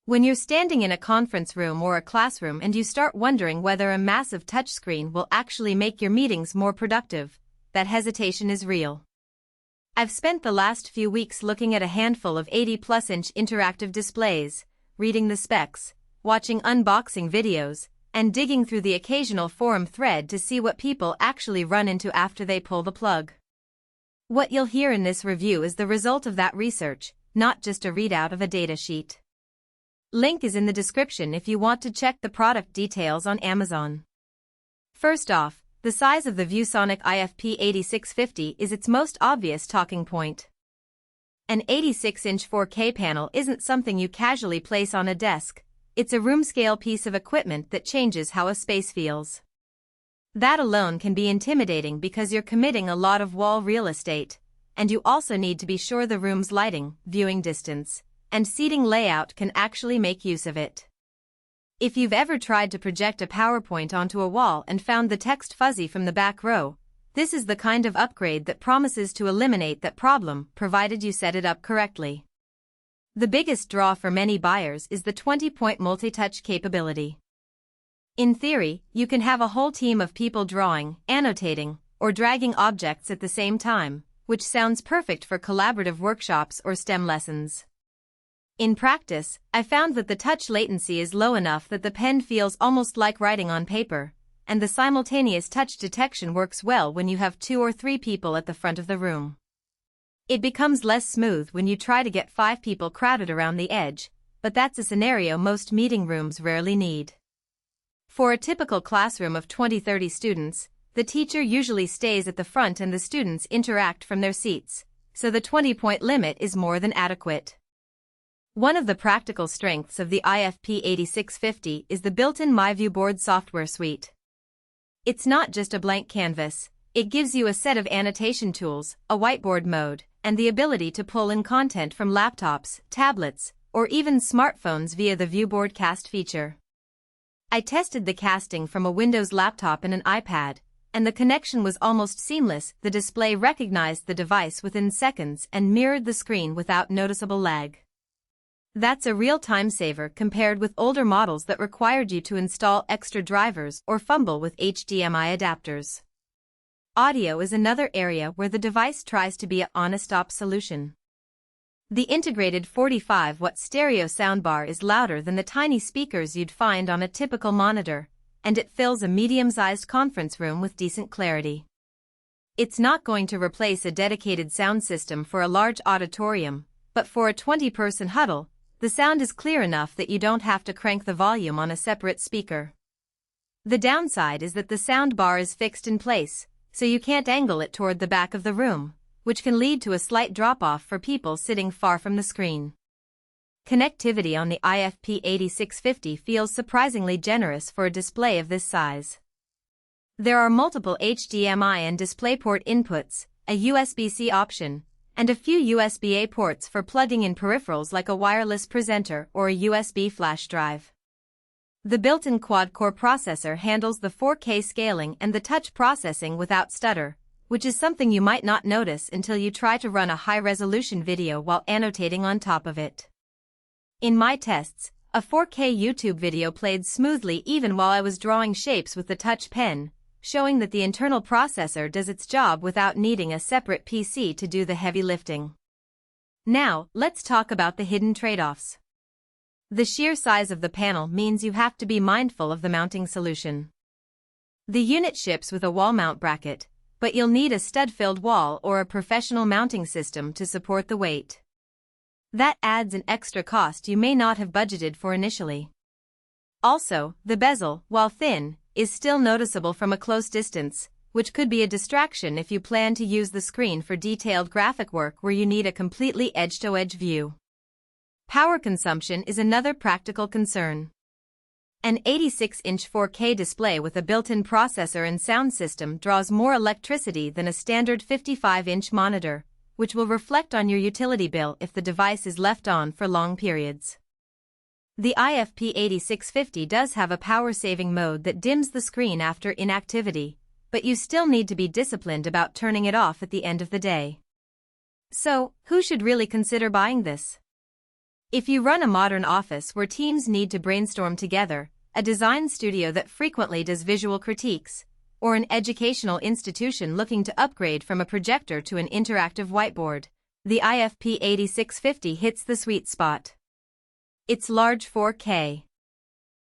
When you're standing in a conference room or a classroom and you start wondering whether a massive touchscreen will actually make your meetings more productive, that hesitation is real. I've spent the last few weeks looking at a handful of 80-plus-inch interactive displays, reading the specs, watching unboxing videos, and digging through the occasional forum thread to see what people actually run into after they pull the plug. What you'll hear in this review is the result of that research, not just a readout of a datasheet. Link is in the description if you want to check the product details on Amazon. First off, the size of the ViewSonic IFP8650 is its most obvious talking point. An 86-inch 4K panel isn't something you casually place on a desk, it's a room-scale piece of equipment that changes how a space feels. That alone can be intimidating because you're committing a lot of wall real estate, and you also need to be sure the room's lighting, viewing distance, and seating layout can actually make use of it. If you've ever tried to project a PowerPoint onto a wall and found the text fuzzy from the back row, this is the kind of upgrade that promises to eliminate that problem, provided you set it up correctly. The biggest draw for many buyers is the 20-point multi-touch capability. In theory, you can have a whole team of people drawing, annotating, or dragging objects at the same time, which sounds perfect for collaborative workshops or STEM lessons. In practice, I found that the touch latency is low enough that the pen feels almost like writing on paper, and the simultaneous touch detection works well when you have 2 or 3 people at the front of the room. It becomes less smooth when you try to get 5 people crowded around the edge, but that's a scenario most meeting rooms rarely need. For a typical classroom of 20-30 students, the teacher usually stays at the front and the students interact from their seats, so the 20-point limit is more than adequate. One of the practical strengths of the IFP8650 is the built-in MyViewBoard software suite. It's not just a blank canvas, it gives you a set of annotation tools, a whiteboard mode, and the ability to pull in content from laptops, tablets, or even smartphones via the ViewBoard cast feature. I tested the casting from a Windows laptop and an iPad, and the connection was almost seamless. The display recognized the device within seconds and mirrored the screen without noticeable lag. That's a real time saver compared with older models that required you to install extra drivers or fumble with HDMI adapters. Audio is another area where the device tries to be an on-a-stop solution. The integrated 45-watt stereo soundbar is louder than the tiny speakers you'd find on a typical monitor, and it fills a medium-sized conference room with decent clarity. It's not going to replace a dedicated sound system for a large auditorium, but for a 20-person huddle, the sound is clear enough that you don't have to crank the volume on a separate speaker. The downside is that the sound bar is fixed in place, so you can't angle it toward the back of the room, which can lead to a slight drop-off for people sitting far from the screen. Connectivity on the IFP8650 feels surprisingly generous for a display of this size. There are multiple HDMI and DisplayPort inputs, a USB-C option, and a few USB-A ports for plugging in peripherals like a wireless presenter or a USB flash drive. The built-in quad-core processor handles the 4K scaling and the touch processing without stutter, which is something you might not notice until you try to run a high-resolution video while annotating on top of it. In my tests, a 4K YouTube video played smoothly even while I was drawing shapes with the touch pen, showing that the internal processor does its job without needing a separate PC to do the heavy lifting. Now, let's talk about the hidden trade-offs. The sheer size of the panel means you have to be mindful of the mounting solution. The unit ships with a wall mount bracket, but you'll need a stud-filled wall or a professional mounting system to support the weight. That adds an extra cost you may not have budgeted for initially. Also, the bezel, while thin, is still noticeable from a close distance, which could be a distraction if you plan to use the screen for detailed graphic work where you need a completely edge-to-edge view. Power consumption is another practical concern. An 86-inch 4K display with a built-in processor and sound system draws more electricity than a standard 55-inch monitor, which will reflect on your utility bill if the device is left on for long periods. The IFP8650 does have a power-saving mode that dims the screen after inactivity, but you still need to be disciplined about turning it off at the end of the day. So, who should really consider buying this? If you run a modern office where teams need to brainstorm together, a design studio that frequently does visual critiques, or an educational institution looking to upgrade from a projector to an interactive whiteboard, the IFP8650 hits the sweet spot. It's large 4K